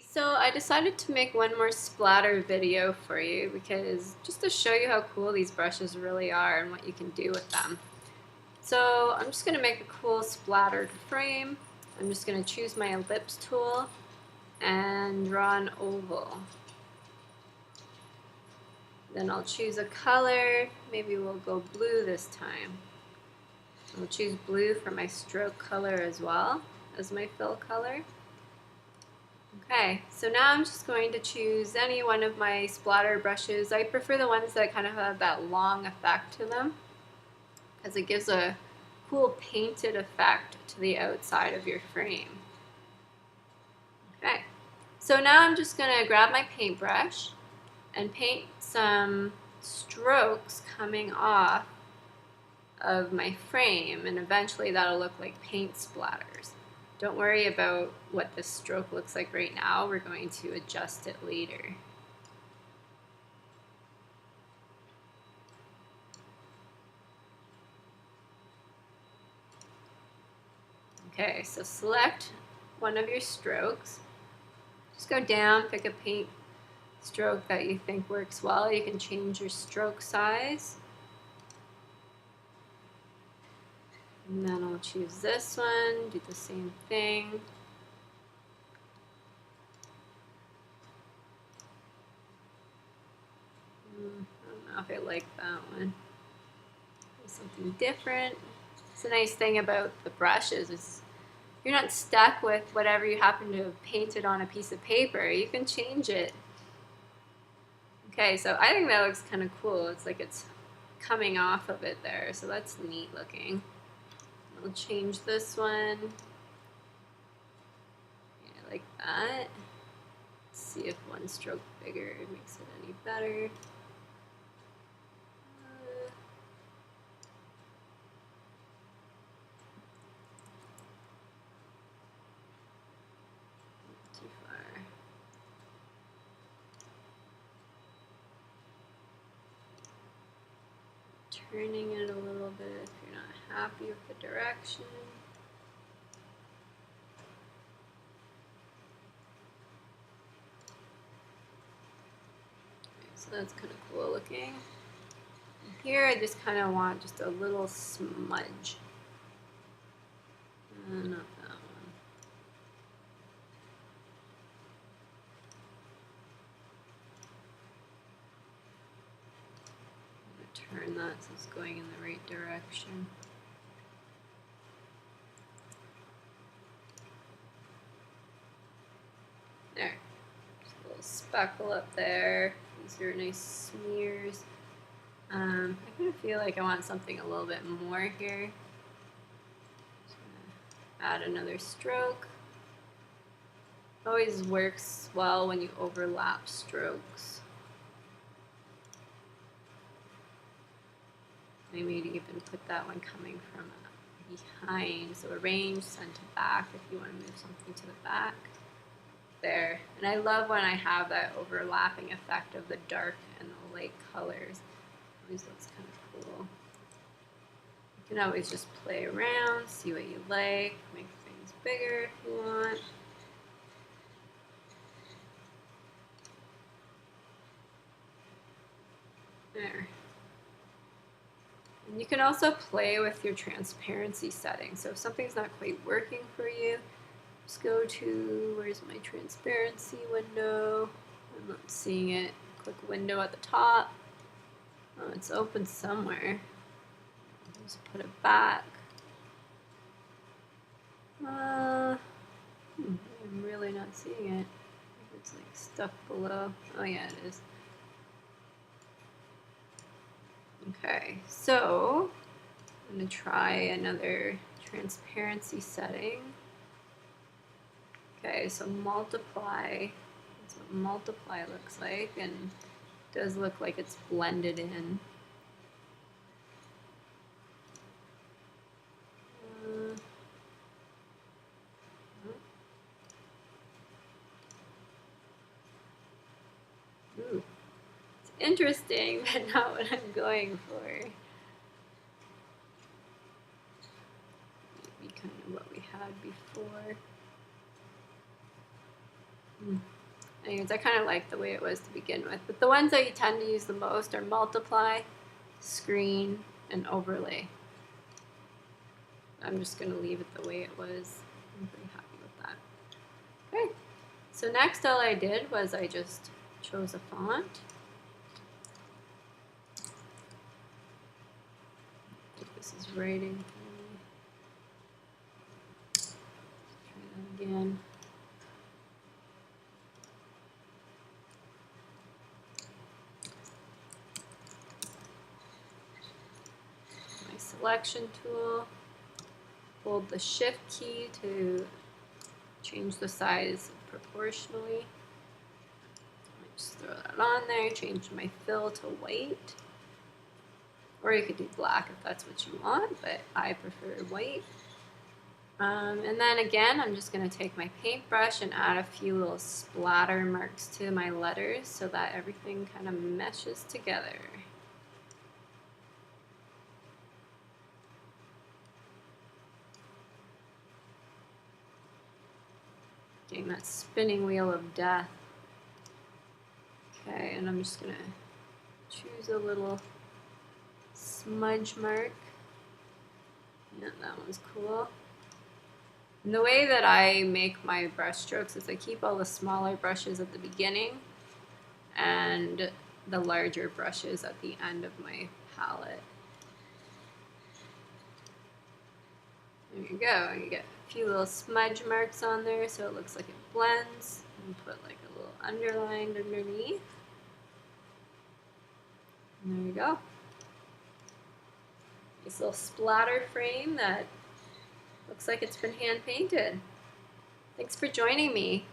So I decided to make one more splatter video for you because just to show you how cool these brushes really are and what you can do with them. So I'm just going to make a cool splattered frame. I'm just going to choose my ellipse tool and draw an oval. Then I'll choose a color. Maybe we'll go blue this time. I'll choose blue for my stroke color as well as my fill color. Okay, so now I'm just going to choose any one of my splatter brushes. I prefer the ones that kind of have that long effect to them because it gives a cool painted effect to the outside of your frame. Okay, so now I'm just going to grab my paintbrush and paint some strokes coming off of my frame, and eventually that'll look like paint splatters. Don't worry about what this stroke looks like right now. We're going to adjust it later. Okay, so select one of your strokes. Just go down, pick a paint stroke that you think works well. You can change your stroke size. And then I'll choose this one, do the same thing. I don't know if I like that one. Something different. It's a nice thing about the brushes is you're not stuck with whatever you happen to have painted on a piece of paper. You can change it. Okay, so I think that looks kind of cool. It's like it's coming off of it there, so that's neat looking. I'll change this one. Yeah, I like that. Let's see if one stroke bigger makes it any better. Too far. Turning it a little bit if you're not happy with the direction. So that's kind of cool looking. Here I just kind of want just a little smudge. Not that one. I'm going to turn that so it's going in the right direction. There. Just a little speckle up there. These are nice smears. I kind of feel like I want something a little bit more here. Just gonna add another stroke. Always works well when you overlap strokes. Maybe even put that one coming from behind. So arrange, send to back if you want to move something to the back. There. And I love when I have that overlapping effect of the dark and the light colors. Always looks kind of cool. You can always just play around, see what you like, make things bigger if you want. There. And you can also play with your transparency settings. So if something's not quite working for you, just go to, where's my transparency window? I'm not seeing it. Click window at the top. Oh, it's open somewhere. Just put it back. I'm really not seeing it. It's like stuck below. Oh yeah, it is. Okay, so I'm going to try another transparency setting. Okay, so multiply. That's what multiply looks like, and it does look like it's blended in. Ooh, it's interesting, but not what I'm going for. Maybe kind of what we had before. Anyways, I kind of like the way it was to begin with. But the ones that you tend to use the most are multiply, screen, and overlay. I'm just going to leave it the way it was. I'm pretty happy with that. Okay, so next all I did was I just chose a font. This is writing. Try that again. My selection tool. Hold the shift key to change the size proportionally. Just throw that on there, change my fill to white. Or you could do black if that's what you want, but I prefer white. And then again, I'm just going to take my paintbrush and add a few little splatter marks to my letters so that everything kind of meshes together. Getting that spinning wheel of death. Okay, and I'm just going to choose a little smudge mark. Yeah, that one's cool. And the way that I make my brush strokes is I keep all the smaller brushes at the beginning and the larger brushes at the end of my palette. There you go. You get a few little smudge marks on there so it looks like it blends. And put like a little underline underneath. And there you go. This little splatter frame that looks like it's been hand painted. Thanks for joining me.